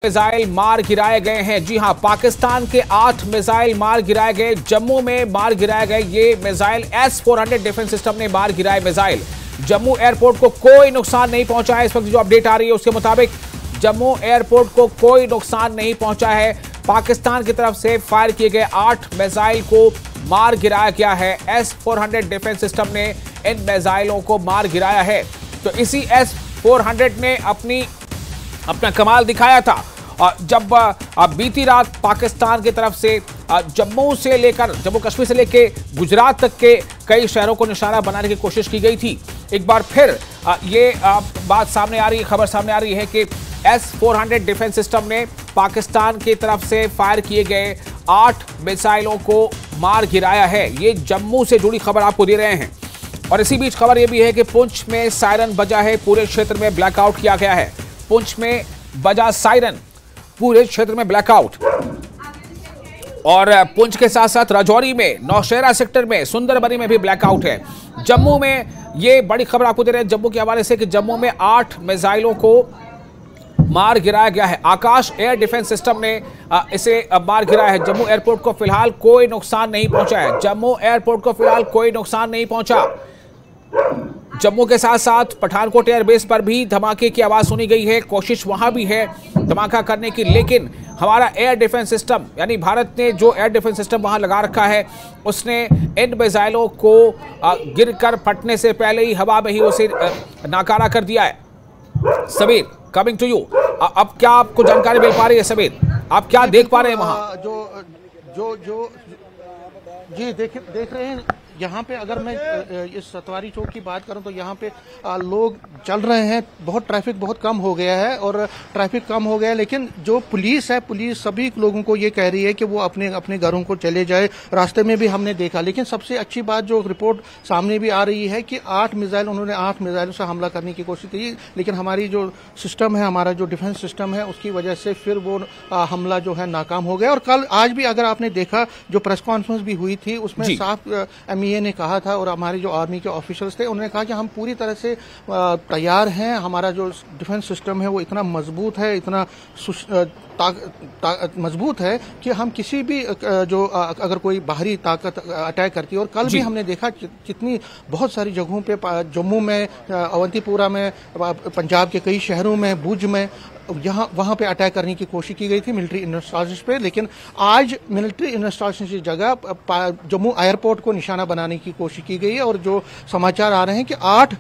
Missile मार गिराए गए हैं। जी हां, पाकिस्तान के 8 मिसाइल मार गिराए गए। जम्मू में मार गिराए गए ये मिसाइल S-400 डिफेंस सिस्टम ने मार गिराए मिसाइल। जम्मू एयरपोर्ट को कोई नुकसान नहीं पहुंचा है। इस वक्त जो अपडेट आ रही है उसके मुताबिक जम्मू एयरपोर्ट को कोई नुकसान नहीं पहुंचा है। पाकिस्तान की तरफ से फायर किए गए 8 मिसाइल को मार गिराया गया है। S-400 डिफेंस सिस्टम ने इन मिसाइलों को मार गिराया है। तो इसी S-400 ने अपना कमाल दिखाया था जब बीती रात पाकिस्तान की तरफ से जम्मू कश्मीर से लेकर गुजरात तक के कई शहरों को निशाना बनाने की कोशिश की गई थी। एक बार फिर ये बात सामने आ रही है, खबर सामने आ रही है कि S-400 डिफेंस सिस्टम ने पाकिस्तान की तरफ से फायर किए गए 8 मिसाइलों को मार गिराया है। ये जम्मू से जुड़ी खबर आपको दे रहे हैं। और इसी बीच खबर यह भी है कि पुंछ में सायरन बजा है, पूरे क्षेत्र में ब्लैकआउट किया गया है। पुंछ में बजा सायरन, पूरे क्षेत्र में ब्लैकआउट। और पुंछ के साथ साथ राजौरी में, नौशेरा सेक्टर में, सुंदरबनी में भी ब्लैकआउट है। जम्मू में ये बड़ी खबर आपको दे रहे हैं जम्मू के हवाले से कि जम्मू में 8 मिसाइलों को मार गिराया गया है। आकाश एयर डिफेंस सिस्टम ने इसे मार गिराया है। जम्मू एयरपोर्ट को फिलहाल कोई नुकसान नहीं पहुंचा है। जम्मू एयरपोर्ट को फिलहाल कोई नुकसान नहीं पहुंचा। जम्मू के साथ साथ पठानकोट एयरबेस पर भी धमाके की आवाज सुनी गई है। कोशिश वहां भी है धमाका करने की, लेकिन हमारा एयर डिफेंस सिस्टम यानी भारत ने जो एयर डिफेंस सिस्टम वहां लगा रखा है उसने इन मिसाइलों को गिरकर फटने से पहले ही हवा में ही उसे नाकारा कर दिया है। सबीर, कमिंग टू यू, अब क्या आपको जानकारी मिल पा रही है? सबीर, आप क्या देख पा रहे हैं वहां? जी देख रहे हैं यहाँ पे। अगर मैं इस सतवारी चौक की बात करूँ तो यहाँ पे लोग चल रहे हैं। बहुत ट्रैफिक बहुत कम हो गया है और ट्रैफिक कम हो गया है, लेकिन जो पुलिस है, पुलिस सभी लोगों को ये कह रही है कि वो अपने अपने घरों को चले जाए। रास्ते में भी हमने देखा, लेकिन सबसे अच्छी बात जो रिपोर्ट सामने भी आ रही है कि 8 मिसाइलों से हमला करने की कोशिश की, लेकिन हमारी जो सिस्टम है, हमारा जो डिफेंस सिस्टम है, उसकी वजह से फिर वो हमला जो है नाकाम हो गया। और कल आज भी अगर आपने देखा, जो प्रेस कॉन्फ्रेंस भी हुई थी उसमें साफ MEA ने कहा था और हमारे जो आर्मी के ऑफिसर्स थे उन्होंने कहा कि हम पूरी तरह से तैयार हैं। हमारा जो डिफेंस सिस्टम है वो इतना मजबूत है, इतना मजबूत है कि हम किसी भी जो अगर कोई बाहरी ताकत अटैक करती है। और कल भी हमने देखा कितनी बहुत सारी जगहों पे, जम्मू में, अवंतीपुरा में, पंजाब के कई शहरों में, भुज में, वहां पे अटैक करने की कोशिश की गई थी मिलिट्री इंस्टॉलेशन पे। लेकिन आज मिलिट्री इंस्टॉलेशन की जगह जम्मू एयरपोर्ट को निशाना बनाने की कोशिश की गई है। और जो समाचार आ रहे हैं कि 8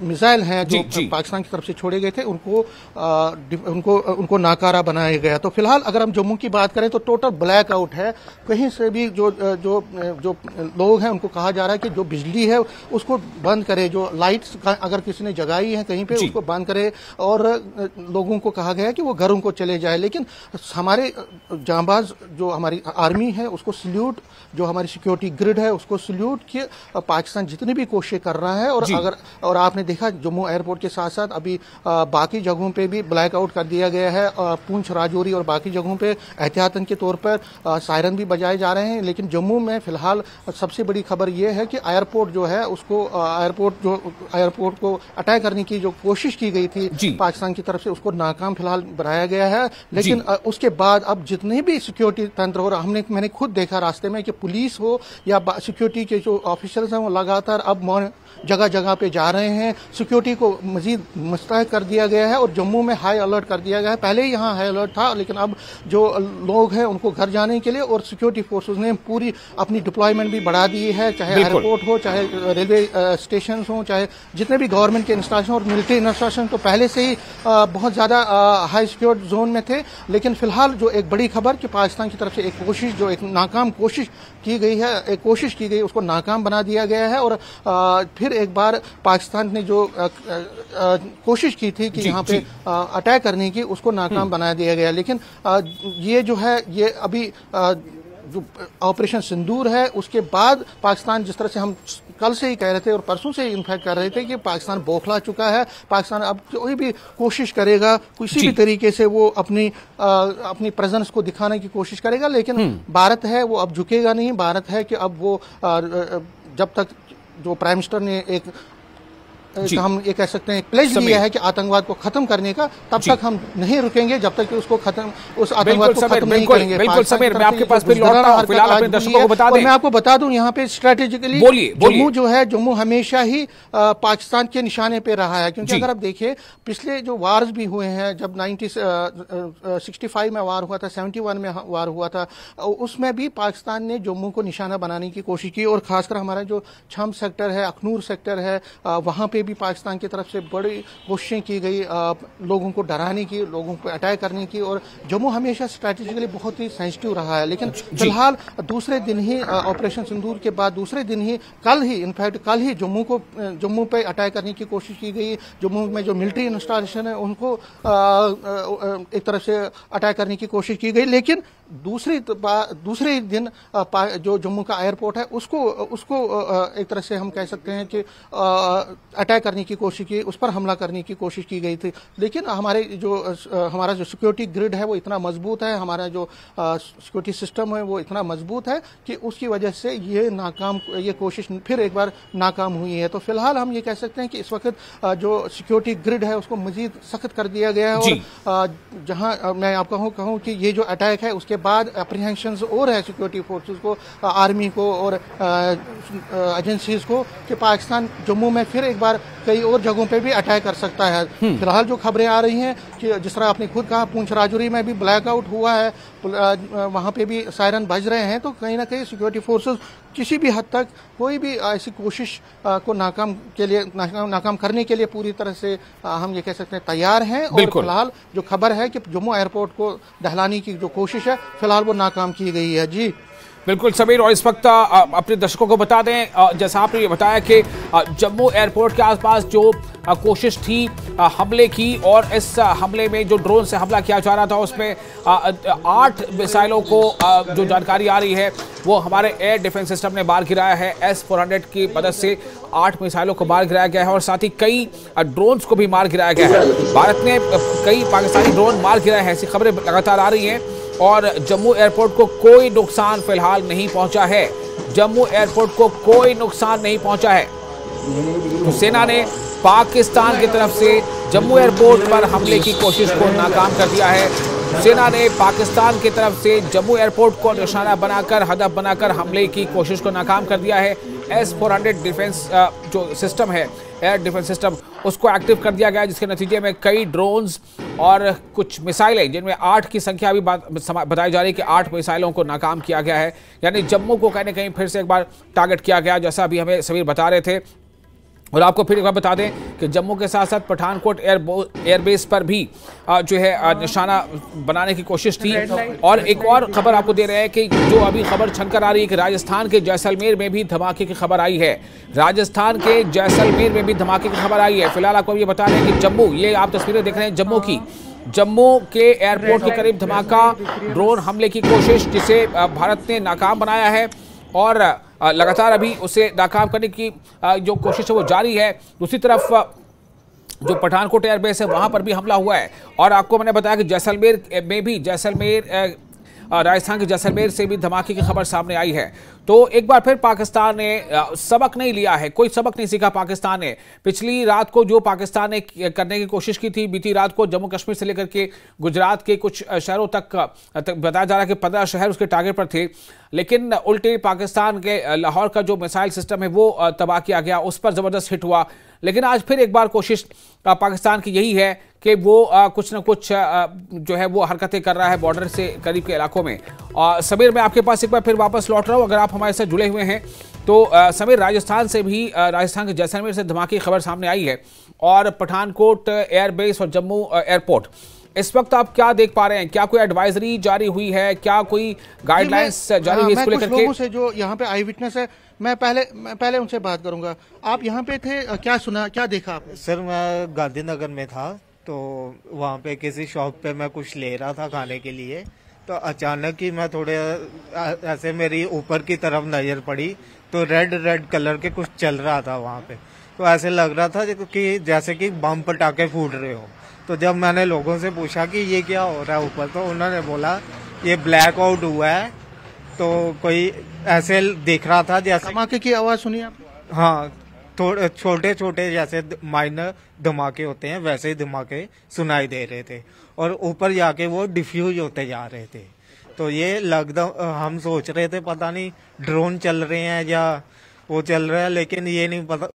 मिसाइल हैं जो पाकिस्तान की तरफ से छोड़े गए थे उनको नाकारा बनाया गया। तो फिलहाल अगर हम जम्मू की बात करें तो टोटल ब्लैकआउट है। कहीं से भी जो लोग हैं उनको कहा जा रहा है कि जो बिजली है उसको बंद करे, जो लाइट्स अगर किसी ने जगाई है कहीं पे उसको बंद करे, और लोगों को कहा गया है कि वो घरों को चले जाए। लेकिन हमारे जांबाज जो हमारी आर्मी है उसको सल्यूट, जो हमारी सिक्योरिटी ग्रिड है उसको सल्यूट कि पाकिस्तान जितनी भी कोशिश कर रहा है। और आपने देखा जम्मू एयरपोर्ट के साथ साथ अभी बाकी जगहों पे भी ब्लैकआउट कर दिया गया है। पुंछ, राजौरी और बाकी जगहों पे एहतियातन के तौर पर सायरन भी बजाए जा रहे हैं। लेकिन जम्मू में फिलहाल सबसे बड़ी खबर यह है कि एयरपोर्ट जो है उसको एयरपोर्ट को अटैक करने की जो कोशिश की गई थी पाकिस्तान की तरफ से उसको नाकाम फिलहाल बनाया गया है। लेकिन उसके बाद अब जितने भी सिक्योरिटी तंत्र हो रहा, मैंने खुद देखा रास्ते में कि पुलिस हो या सिक्योरिटी के जो ऑफिसर्स हैं वो लगातार अब जगह जगह पे जा रहे हैं। सिक्योरिटी को मजीद मुस्तैद कर दिया गया है और जम्मू में हाई अलर्ट कर दिया गया है। पहले ही यहाँ हाई अलर्ट था, लेकिन अब जो लोग हैं उनको घर जाने के लिए और सिक्योरिटी फोर्सेस ने पूरी अपनी डिप्लॉयमेंट भी बढ़ा दी है, चाहे एयरपोर्ट हो, चाहे रेलवे स्टेशन हो, चाहे जितने भी गवर्नमेंट के इंस्टॉलेशन और मिलिट्री इंस्टॉलेशन तो पहले से ही बहुत ज्यादा हाई सिक्योर जोन में थे। लेकिन फिलहाल जो एक बड़ी खबर कि पाकिस्तान की तरफ से एक कोशिश, जो एक नाकाम कोशिश की गई उसको नाकाम बना दिया गया है। और फिर एक बार पाकिस्तान ने जो कोशिश की थी कि यहाँ पे अटैक करने की, उसको नाकाम बना दिया गया। लेकिन ये जो है, ये अभी जो ऑपरेशन सिंदूर है उसके बाद पाकिस्तान, जिस तरह से हम कल से ही कह रहे थे और परसों से ही इनफैक्ट कर रहे थे कि पाकिस्तान बौखला चुका है। पाकिस्तान अब कोई भी कोशिश करेगा, किसी भी तरीके से वो अपनी प्रेजेंस को दिखाने की कोशिश करेगा, लेकिन भारत है वो अब झुकेगा नहीं। भारत है कि अब वो जब तक जो प्राइम मिनिस्टर ने एक हम ये कह सकते हैं प्लेज लिया है कि आतंकवाद को खत्म करने का, तब तक हम नहीं रुकेंगे जब तक कि उसको खत्म, उस आतंकवाद को खत्म नहीं करेंगे। बिल्कुल समीर, मैं आपके पास फिर लौटता हूं, फिलहाल अपने दर्शकों को बता दें। मैं आपको बता दूं यहाँ पे स्ट्रेटेजिकली जम्मू जो है, जम्मू हमेशा ही पाकिस्तान के निशाने पे रहा है, क्योंकि अगर आप देखिए पिछले जो वार्स भी हुए हैं, जब 1965 में वार हुआ था, 71 में वार हुआ था, उसमें भी पाकिस्तान ने जम्मू को निशाना बनाने की कोशिश की, और खासकर हमारा जो छम सेक्टर है, अखनूर सेक्टर है, वहां पे भी पाकिस्तान की तरफ से बड़ी कोशिशें की गई लोगों को डराने की, लोगों को अटैक करने की, और जम्मू हमेशा स्ट्रेटेजिकली बहुत ही सेंसिटिव रहा है। लेकिन फिलहाल दूसरे दिन ही ऑपरेशन सिंदूर के बाद दूसरे दिन ही, कल ही इनफैक्ट कल ही जम्मू पे अटैक करने की कोशिश की गई। जम्मू में जो मिलिट्री इंस्टॉलेशन है उनको एक तरफ से अटैक करने की कोशिश की गई, लेकिन दूसरे दिन जो जम्मू का एयरपोर्ट है उसको एक तरह से हम कह सकते हैं कि अटैक करने की कोशिश की, उस पर हमला करने की कोशिश की गई थी। लेकिन हमारा जो सिक्योरिटी ग्रिड है वो इतना मजबूत है, हमारा जो सिक्योरिटी सिस्टम है वो इतना मजबूत है कि उसकी वजह से ये कोशिश फिर एक बार नाकाम हुई है। तो फिलहाल हम ये कह सकते हैं कि इस वक्त जो सिक्योरिटी ग्रिड है उसको मजीद सख्त कर दिया गया है, और जहां मैं आपको कहूं कि ये जो अटैक है उसके बाद अप्रीहेंशन और है सिक्योरिटी फोर्सेस को, आर्मी को और एजेंसीज को, कि पाकिस्तान जम्मू में फिर एक बार कई और जगहों पे भी अटैक कर सकता है। फिलहाल जो खबरें आ रही हैं कि जिस तरह आपने खुद कहा, पूंछ राजौरी में भी ब्लैकआउट हुआ है, वहां पे भी सायरन बज रहे हैं, तो कहीं ना कहीं सिक्योरिटी फोर्सेस किसी भी हद तक कोई भी ऐसी कोशिश को नाकाम करने के लिए पूरी तरह से हम ये कह सकते हैं तैयार हैं। और फिलहाल जो खबर है कि जम्मू एयरपोर्ट को दहलाने की जो कोशिश है फिलहाल वो नाकाम की गई है। जी बिल्कुल समीर, और इस वक्त अपने दर्शकों को बता दें, जैसा आपने ये बताया कि जम्मू एयरपोर्ट के आसपास जो कोशिश थी हमले की, और इस हमले में जो ड्रोन से हमला किया जा रहा था उसमें 8 मिसाइलों को जो जानकारी आ रही है वो हमारे एयर डिफेंस सिस्टम ने मार गिराया है। S-400 की मदद से 8 मिसाइलों को मार गिराया गया है, और साथ ही कई ड्रोन्स को भी मार गिराया गया है। भारत ने कई पाकिस्तानी ड्रोन मार गिराए हैं, ऐसी खबरें लगातार आ रही हैं, और जम्मू एयरपोर्ट को कोई नुकसान फिलहाल नहीं पहुंचा है। जम्मू एयरपोर्ट को कोई नुकसान नहीं पहुंचा है। तो सेना ने पाकिस्तान की तरफ से जम्मू एयरपोर्ट पर हमले की कोशिश को नाकाम कर दिया है। सेना ने पाकिस्तान की तरफ से जम्मू एयरपोर्ट को निशाना बनाकर, हदफ बनाकर हमले की कोशिश को नाकाम कर दिया है। S-400 डिफेंस जो सिस्टम है, एयर डिफेंस सिस्टम, उसको एक्टिव कर दिया गया, जिसके नतीजे में कई ड्रोन्स और कुछ मिसाइलें, जिनमें 8 की संख्या अभी बताई जा रही है कि 8 मिसाइलों को नाकाम किया गया है। यानी जम्मू को कहीं ना कहीं फिर से एक बार टारगेट किया गया, जैसा अभी हमें समीर बता रहे थे। और आपको फिर एक बार बता दें कि जम्मू के साथ साथ पठानकोट एयरबेस पर भी जो है निशाना बनाने की कोशिश थी। और एक और खबर आपको दे रहे हैं कि जो अभी खबर छनकर आ रही है कि राजस्थान के जैसलमेर में भी धमाके की खबर आई है। राजस्थान के जैसलमेर में भी धमाके की खबर आई है। फिलहाल आपको ये बता दें कि जम्मू, ये आप तस्वीरें देख रहे हैं जम्मू की, जम्मू के एयरपोर्ट के करीब धमाका, ड्रोन हमले की कोशिश जिसे भारत ने नाकाम बनाया है, और लगातार अभी उसे नाकाम करने की जो कोशिश है वो जारी है। दूसरी तरफ जो पठानकोट एयरबेस है वहां पर भी हमला हुआ है, और आपको मैंने बताया कि जैसलमेर में भी, राजस्थान के जैसलमेर से भी धमाके की खबर सामने आई है। तो एक बार फिर पाकिस्तान ने सबक नहीं लिया है, कोई सबक नहीं सीखा पाकिस्तान ने। पिछली रात को जो पाकिस्तान ने करने की कोशिश की थी, बीती रात को जम्मू कश्मीर से लेकर के गुजरात के कुछ शहरों तक बताया जा रहा है कि 15 शहर उसके टारगेट पर थे, लेकिन उल्टे पाकिस्तान के लाहौर का जो मिसाइल सिस्टम है वो तबाह किया गया, उस पर जबरदस्त हिट हुआ। लेकिन आज फिर एक बार कोशिश पाकिस्तान की यही है कि वो कुछ न कुछ जो है वो हरकतें कर रहा है बॉर्डर से करीब के इलाकों में। समीर, मैं आपके पास एक बार फिर वापस लौट रहा हूँ, अगर आप हमारे साथ जुड़े हुए हैं तो समीर, राजस्थान से भी, राजस्थान के जैसलमेर से धमाके की खबर सामने आई है, और पठानकोट एयरबेस और जम्मू एयरपोर्ट, इस वक्त आप क्या देख पा रहे हैं? क्या कोई एडवाइजरी जारी हुई है, क्या कोई गाइडलाइंस जारी हुई इसको लेकर के? लोगों से जो यहाँ पे आई विटनेस है, मैं पहले उनसे बात करूंगा। आप यहाँ पे थे, क्या सुना, क्या देखा आपने? सर, मैं गांधीनगर में था, तो वहाँ पे किसी शॉप पे मैं कुछ ले रहा था खाने के लिए, तो अचानक ही मैं थोड़े ऐसे मेरी ऊपर की तरफ नजर पड़ी, तो रेड कलर के कुछ चल रहा था वहाँ पे, तो ऐसे लग रहा था कि जैसे कि बम पटाखे फूट रहे हो। तो जब मैंने लोगों से पूछा कि ये क्या हो रहा है ऊपर, तो उन्होंने बोला ये ब्लैक आउट हुआ है, तो कोई ऐसे दिख रहा था जैसे धमाके की आवाज सुनी आप? हाँ, थोड़े छोटे छोटे जैसे माइनर धमाके होते हैं वैसे ही धमाके सुनाई दे रहे थे और ऊपर जाके वो डिफ्यूज होते जा रहे थे। तो ये हम सोच रहे थे पता नहीं ड्रोन चल रहे हैं या वो चल रहा है, लेकिन ये नहीं पता